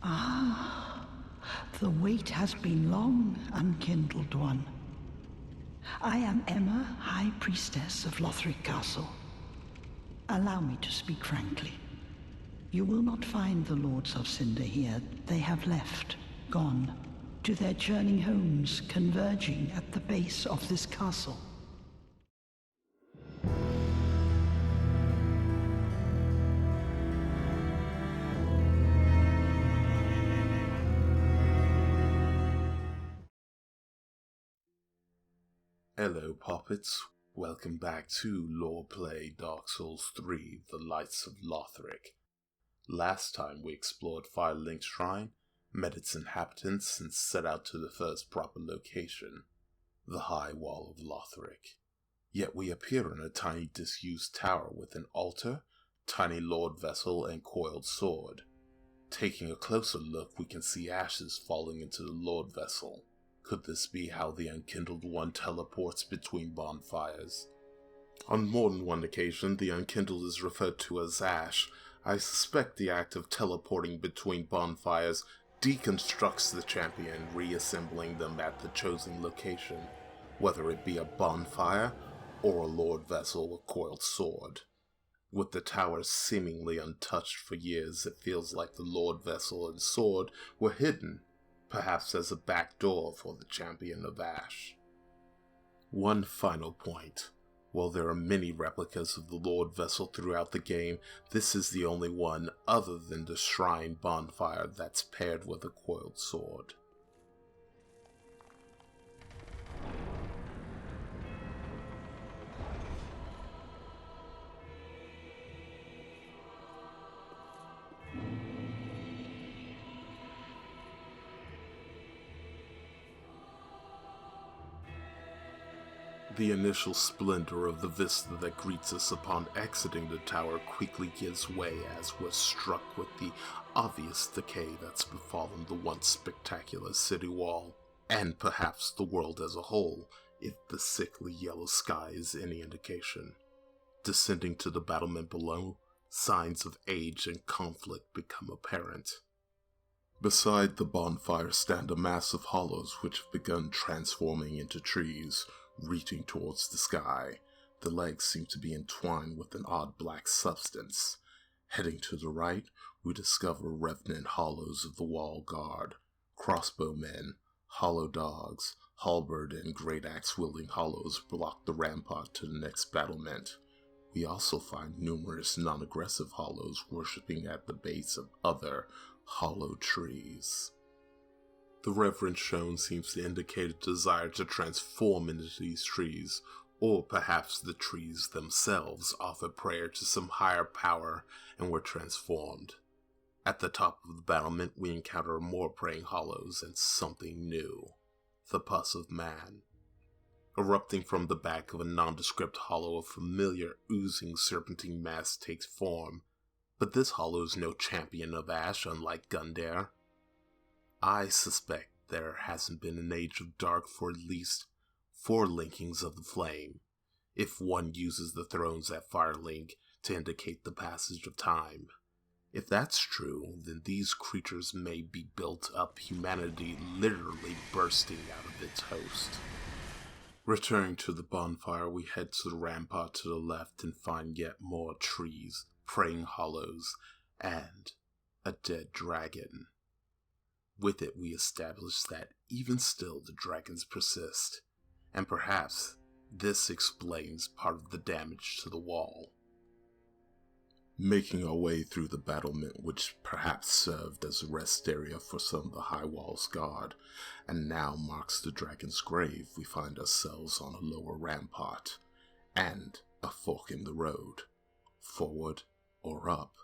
Ah, the wait has been long, unkindled one. I am Emma, High Priestess of Lothric Castle. Allow me to speak frankly. You will not find the Lords of Cinder here. They have left, gone, to their churning homes, converging at the base of this castle. Hello Poppets, welcome back to LorePlay Dark Souls 3, The Lights of Lothric. Last time we explored Firelink's Shrine, met its inhabitants, and set out to the first proper location, the High Wall of Lothric. Yet we appear in a tiny disused tower with an altar, tiny lord vessel, and coiled sword. Taking a closer look, we can see ashes falling into the lord vessel. Could this be how the Unkindled One teleports between bonfires? On more than one occasion, the Unkindled is referred to as Ash. I suspect the act of teleporting between bonfires deconstructs the champion, reassembling them at the chosen location, whether it be a bonfire or a lord vessel with coiled sword. With the tower seemingly untouched for years, it feels like the lord vessel and sword were hidden, perhaps as a back door for the Champion of Ash. One final point. While there are many replicas of the Lord Vessel throughout the game, this is the only one other than the Shrine Bonfire that's paired with a coiled sword. The initial splendor of the vista that greets us upon exiting the tower quickly gives way as we're struck with the obvious decay that's befallen the once spectacular city wall, and perhaps the world as a whole, if the sickly yellow sky is any indication. Descending to the battlement below, signs of age and conflict become apparent. Beside the bonfire stand a mass of hollows which have begun transforming into trees, reaching towards the sky. The legs seem to be entwined with an odd black substance. Heading to the right, we discover revenant hollows of the wall guard, crossbowmen, hollow dogs, halberd and great axe-wielding hollows block the rampart to the next battlement. We also find numerous non-aggressive hollows worshipping at the base of other hollow trees. The reverence shown seems to indicate a desire to transform into these trees, or perhaps the trees themselves offer prayer to some higher power and were transformed. At the top of the battlement we encounter more praying hollows and something new, the pus of man. Erupting from the back of a nondescript hollow, a familiar oozing serpentine mass takes form, but this hollow is no champion of Ash unlike Gundare. I suspect there hasn't been an Age of Dark for at least 4 linkings of the flame, if one uses the thrones at Firelink to indicate the passage of time. If that's true, then these creatures may be built up, humanity literally bursting out of its host. Returning to the bonfire, we head to the rampart to the left and find yet more trees, praying hollows, and a dead dragon. With it we establish that even still the dragons persist, and perhaps this explains part of the damage to the wall. Making our way through the battlement, which perhaps served as a rest area for some of the High Wall's guard, and now marks the dragon's grave, we find ourselves on a lower rampart, and a fork in the road, forward or up.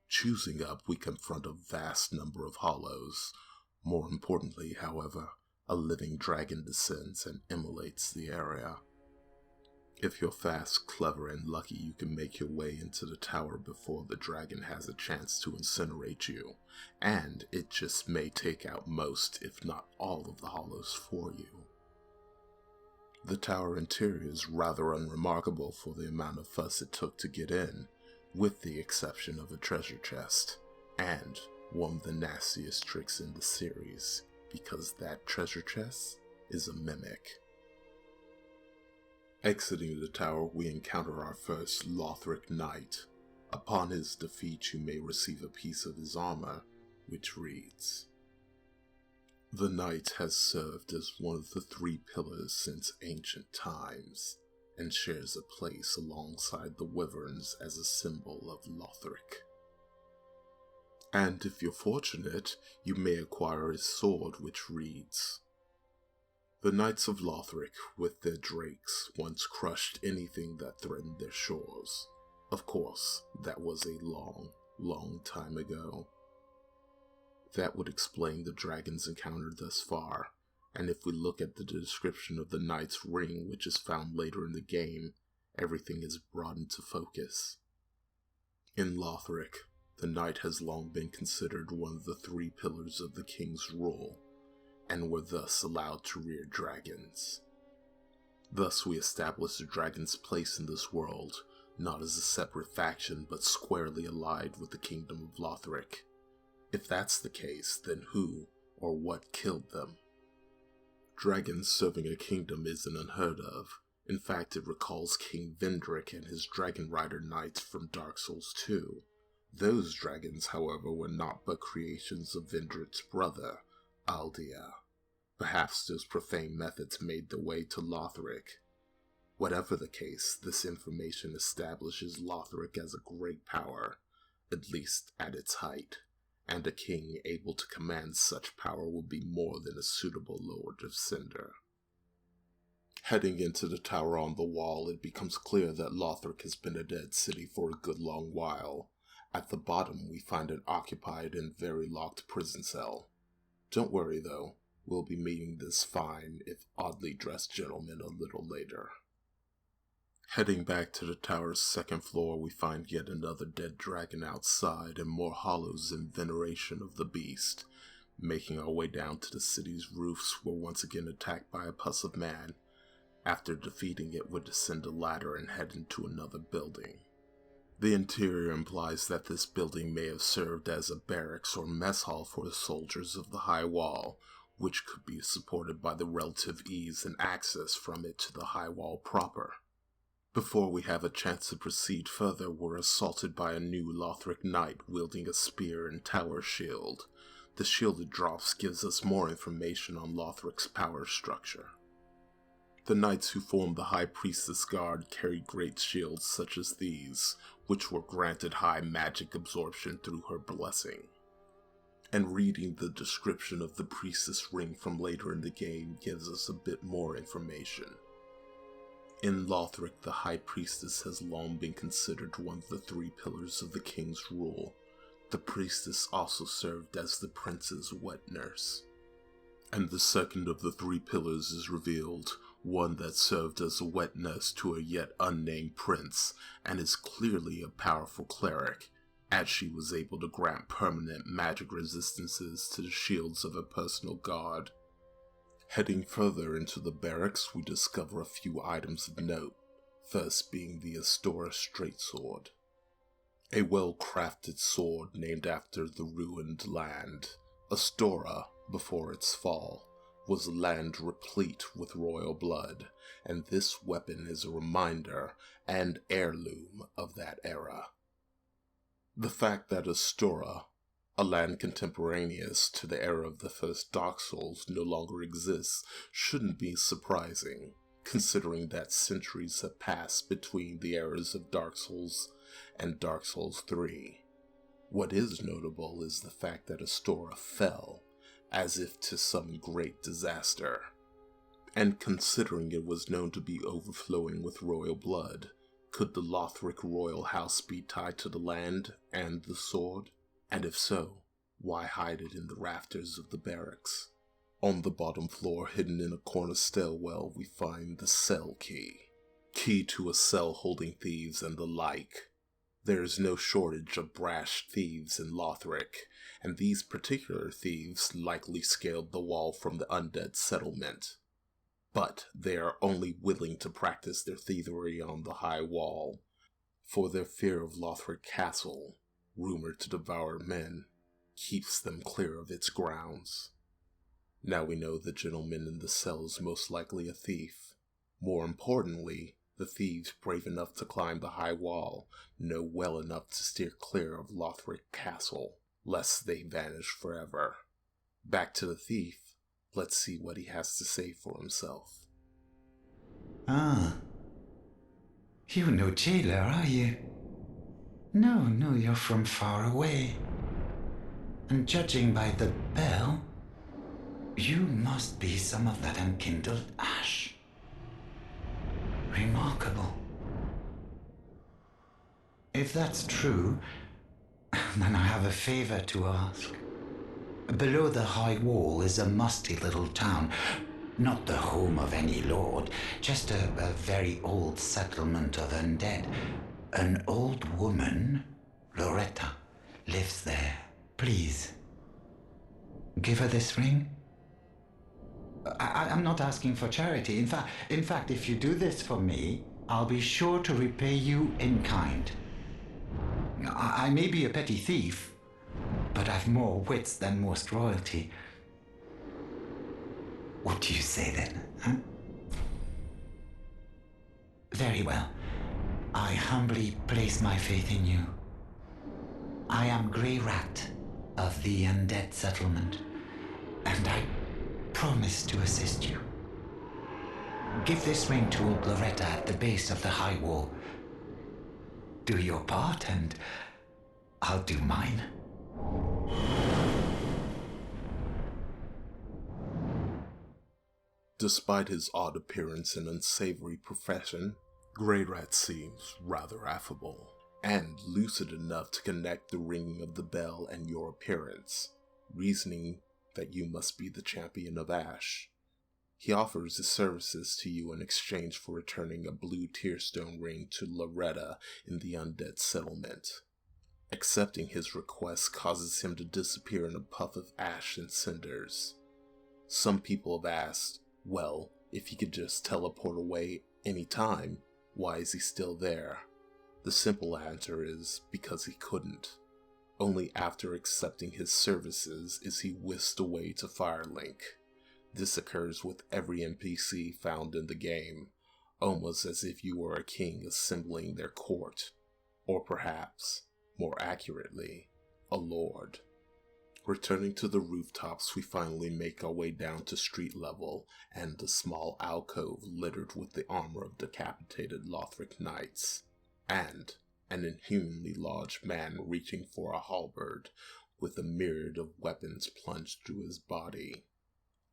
Choosing up, we confront a vast number of hollows. More importantly, however, a living dragon descends and immolates the area. If you're fast, clever, and lucky, you can make your way into the tower before the dragon has a chance to incinerate you, and it just may take out most, if not all, of the hollows for you. The tower interior is rather unremarkable for the amount of fuss it took to get in, with the exception of a treasure chest, and one of the nastiest tricks in the series, because that treasure chest is a mimic. Exiting the tower, we encounter our first Lothric knight. Upon his defeat, you may receive a piece of his armor, which reads, "The knight has served as one of the three pillars since ancient times, and shares a place alongside the wyverns as a symbol of Lothric. And if you're fortunate, you may acquire his sword, which reads, The knights of Lothric, with their drakes, once crushed anything that threatened their shores. Of course, that was a long, long time ago." That would explain the dragons encountered thus far, and if we look at the description of the knight's ring, which is found later in the game, everything is brought into focus. In Lothric, the knight has long been considered one of the three pillars of the king's rule, and were thus allowed to rear dragons. Thus we establish the dragon's place in this world, not as a separate faction, but squarely allied with the kingdom of Lothric. If that's the case, then who or what killed them? Dragons serving a kingdom isn't unheard of. In fact, it recalls King Vendrick and his Dragon Rider knights from Dark Souls 2. Those dragons, however, were not but creations of Vendrick's brother, Aldia. Perhaps those profane methods made their way to Lothric. Whatever the case, this information establishes Lothric as a great power, at least at its height, and a king able to command such power would be more than a suitable Lord of Cinder. Heading into the tower on the wall, it becomes clear that Lothric has been a dead city for a good long while. At the bottom, we find an occupied and very locked prison cell. Don't worry though, we'll be meeting this fine, if oddly dressed gentleman a little later. Heading back to the tower's second floor, we find yet another dead dragon outside and more hollows in veneration of the beast. Making our way down to the city's roofs, we're once again attacked by a pus of man. After defeating it, we descend a ladder and head into another building. The interior implies that this building may have served as a barracks or mess hall for the soldiers of the High Wall, which could be supported by the relative ease and access from it to the High Wall proper. Before we have a chance to proceed further, we're assaulted by a new Lothric knight wielding a spear and tower shield. The shield it drops gives us more information on Lothric's power structure. The knights who form the High Priestess Guard carry great shields such as these, which were granted high magic absorption through her blessing. And reading the description of the Priestess Ring from later in the game gives us a bit more information. In Lothric, the High Priestess has long been considered one of the three pillars of the king's rule. The priestess also served as the prince's wet nurse. And the second of the three pillars is revealed, one that served as a wet nurse to a yet unnamed prince, and is clearly a powerful cleric, as she was able to grant permanent magic resistances to the shields of a personal guard. Heading further into the barracks, we discover a few items of note, first being the Astora Straightsword. A well-crafted sword named after the ruined land. Astora, before its fall, was a land replete with royal blood, and this weapon is a reminder and heirloom of that era. The fact that Astora, a land contemporaneous to the era of the first Dark Souls, no longer exists shouldn't be surprising, considering that centuries have passed between the eras of Dark Souls and Dark Souls 3. What is notable is the fact that Astora fell, as if to some great disaster. And considering it was known to be overflowing with royal blood, could the Lothric royal house be tied to the land and the sword? And if so, why hide it in the rafters of the barracks? On the bottom floor, hidden in a corner stairwell, we find the cell key. Key to a cell holding thieves and the like. There is no shortage of brash thieves in Lothric, and these particular thieves likely scaled the wall from the undead settlement. But they are only willing to practice their thievery on the High Wall, for their fear of Lothric Castle, rumored to devour men, keeps them clear of its grounds. Now we know the gentleman in the cell is most likely a thief. More importantly, the thieves brave enough to climb the high wall know well enough to steer clear of Lothric Castle, lest they vanish forever. Back to the thief. Let's see what he has to say for himself. Ah. You're no jailer, are you? No, you're from far away. And judging by the bell, you must be some of that unkindled ash. Remarkable. If that's true, then I have a favor to ask. Below the high wall is a musty little town. Not the home of any lord, just a very old settlement of undead. An old woman, Loretta, lives there. Please, give her this ring. I'm not asking for charity. In fact, if you do this for me, I'll be sure to repay you in kind. I may be a petty thief, but I've more wits than most royalty. What do you say then, huh? Very well. I humbly place my faith in you. I am Grey Rat of the Undead Settlement, and I promise to assist you. Give this ring to old Loretta at the base of the high wall. Do your part, and I'll do mine. Despite his odd appearance and unsavory profession, Grey Rat seems rather affable, and lucid enough to connect the ringing of the bell and your appearance, reasoning that you must be the champion of Ash. He offers his services to you in exchange for returning a blue tearstone ring to Loretta in the undead settlement. Accepting his request causes him to disappear in a puff of ash and cinders. Some people have asked, well, if he could just teleport away any time, why is he still there? The simple answer is because he couldn't. Only after accepting his services is he whisked away to Firelink. This occurs with every NPC found in the game, almost as if you were a king assembling their court, or perhaps, more accurately, a lord. Returning to the rooftops, we finally make our way down to street level and a small alcove littered with the armor of decapitated Lothric knights, and an inhumanly large man reaching for a halberd with a myriad of weapons plunged through his body.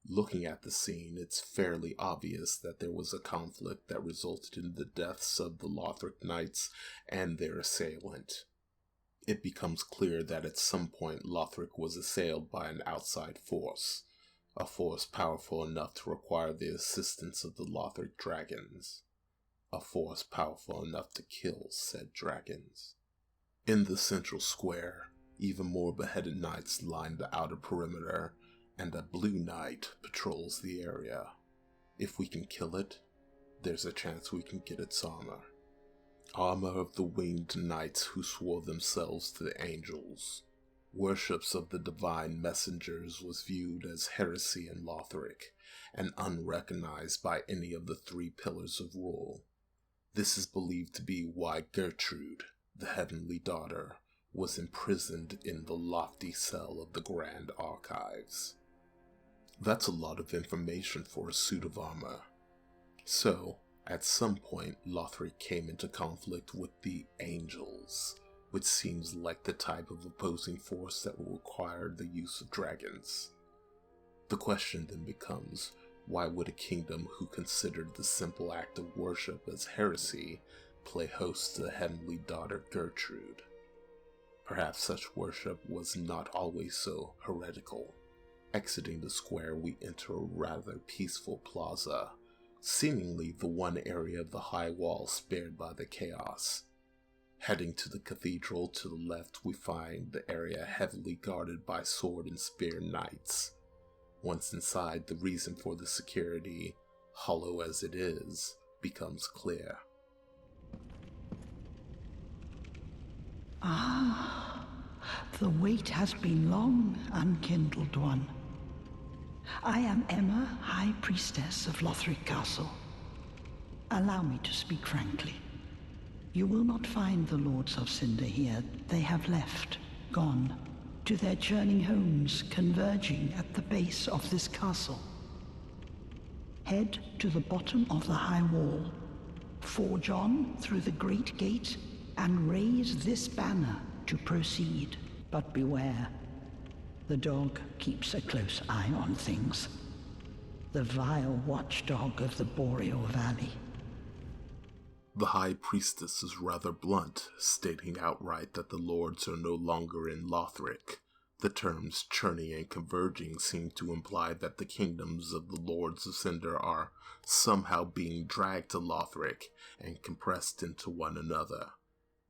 Looking at the scene, it's fairly obvious that there was a conflict that resulted in the deaths of the Lothric knights and their assailant. It becomes clear that at some point Lothric was assailed by an outside force, a force powerful enough to require the assistance of the Lothric dragons, a force powerful enough to kill said dragons. In the central square, even more beheaded knights line the outer perimeter, and a blue knight patrols the area. If we can kill it, there's a chance we can get its armor. Armor of the winged knights who swore themselves to the angels. Worships of the divine messengers was viewed as heresy in Lothric, and unrecognized by any of the three pillars of rule. This is believed to be why Gertrude, the heavenly daughter, was imprisoned in the lofty cell of the Grand Archives. That's a lot of information for a suit of armor. So, at some point, Lothric came into conflict with the Angels, which seems like the type of opposing force that will require the use of dragons. The question then becomes, why would a kingdom who considered the simple act of worship as heresy play host to the heavenly daughter Gertrude? Perhaps such worship was not always so heretical. Exiting the square, we enter a rather peaceful plaza, seemingly the one area of the high wall spared by the chaos. Heading to the cathedral to the left, we find the area heavily guarded by sword and spear knights. Once inside, the reason for the security, hollow as it is, becomes clear. Ah, The wait has been long, unkindled one. I am Emma, High Priestess of Lothric Castle. Allow me to speak frankly. You will not find the Lords of Cinder here. They have left, gone, to their churning homes converging at the base of this castle. Head to the bottom of the high wall, forge on through the great gate, and raise this banner to proceed. But beware, the dog keeps a close eye on things. The vile watchdog of the Boreal Valley. The High Priestess is rather blunt, stating outright that the Lords are no longer in Lothric. The terms churning and converging seem to imply that the kingdoms of the Lords of Cinder are somehow being dragged to Lothric and compressed into one another.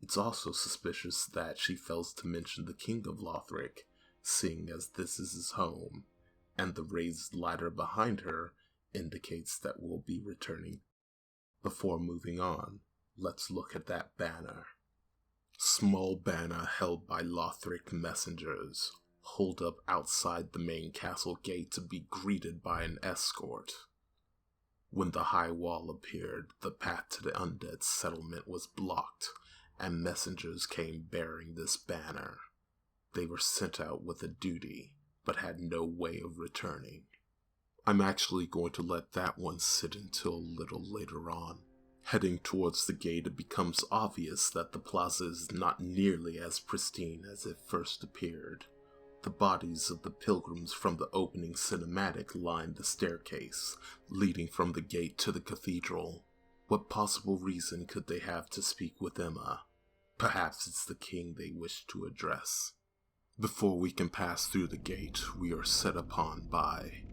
It's also suspicious that she fails to mention the King of Lothric, seeing as this is his home, and the raised ladder behind her indicates that we'll be returning. Before moving on, let's look at that banner. Small banner held by Lothric messengers, hold up outside the main castle gate to be greeted by an escort. When the high wall appeared, the path to the undead settlement was blocked, and messengers came bearing this banner. They were sent out with a duty, but had no way of returning. I'm actually going to let that one sit until a little later on. Heading towards the gate, it becomes obvious that the plaza is not nearly as pristine as it first appeared. The bodies of the pilgrims from the opening cinematic line the staircase, leading from the gate to the cathedral. What possible reason could they have to speak with Emma? Perhaps it's the king they wish to address. Before we can pass through the gate, we are set upon by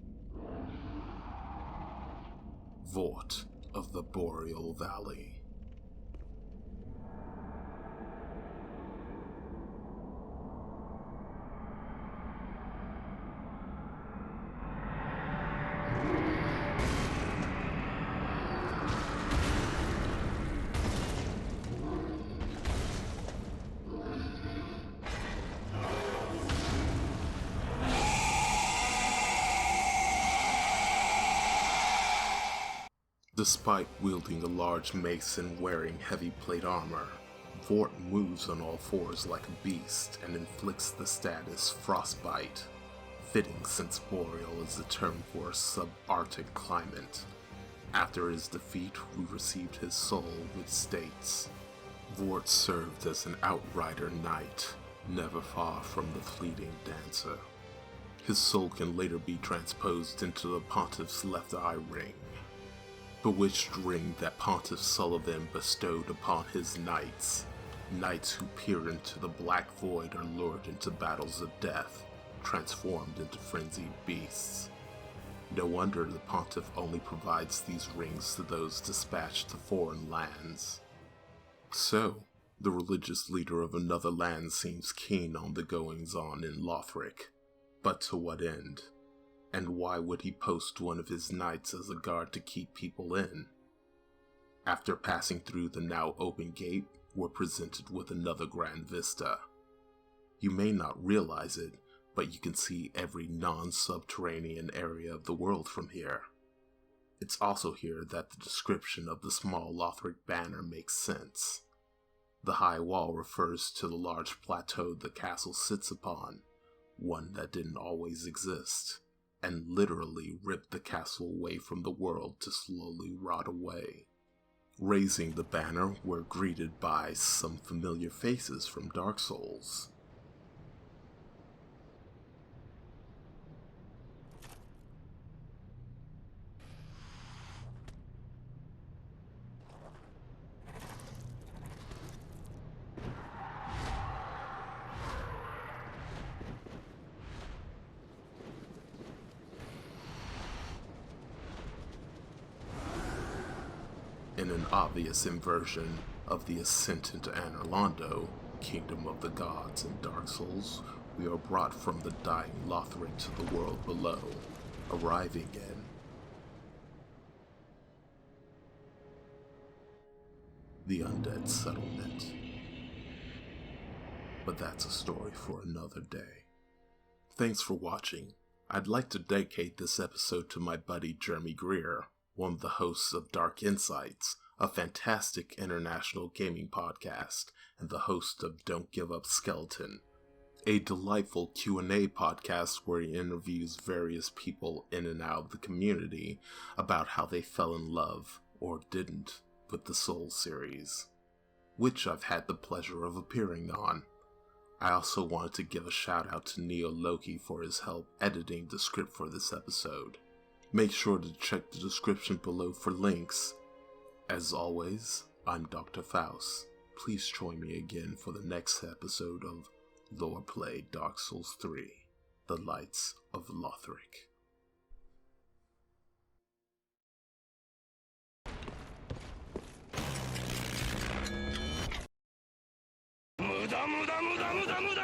Vort of the Boreal Valley. Despite wielding a large mace and wearing heavy plate armor, Vort moves on all fours like a beast and inflicts the status Frostbite, fitting since Boreal is the term for a subarctic climate. After his defeat, we received his soul, which states, Vort served as an outrider knight, never far from the fleeting dancer. His soul can later be transposed into the Pontiff's left eye ring, bewitched ring that Pontiff Sullivan bestowed upon his knights. Knights who peer into the black void are lured into battles of death, transformed into frenzied beasts. No wonder the Pontiff only provides these rings to those dispatched to foreign lands. So, the religious leader of another land seems keen on the goings-on in Lothric. But to what end? And why would he post one of his knights as a guard to keep people in? After passing through the now open gate, we're presented with another grand vista. You may not realize it, but you can see every non-subterranean area of the world from here. It's also here that the description of the small Lothric banner makes sense. The high wall refers to the large plateau the castle sits upon, one that didn't always exist, and literally ripped the castle away from the world to slowly rot away. Raising the banner, we're greeted by some familiar faces from Dark Souls. In an obvious inversion of the ascent into Anorlando, Kingdom of the Gods in Dark Souls, we are brought from the dying Lothric to the world below, arriving in the undead settlement. but that's a story for another day. Thanks for watching. I'd like to dedicate this episode to my buddy Jeremy Greer, one of the hosts of Dark Insights, a fantastic international gaming podcast, and the host of Don't Give Up Skeleton, a delightful Q&A podcast where he interviews various people in and out of the community about how they fell in love, or didn't, with the Soul series, which I've had the pleasure of appearing on. I also wanted to give a shout out to Neo Loki for his help editing the script for this episode. Make sure to check the description below for links. As always, I'm Dr. Faust. Please join me again for the next episode of LorePlay Dark Souls 3, The Lights of Lothric.無駄無駄無駄無駄無駄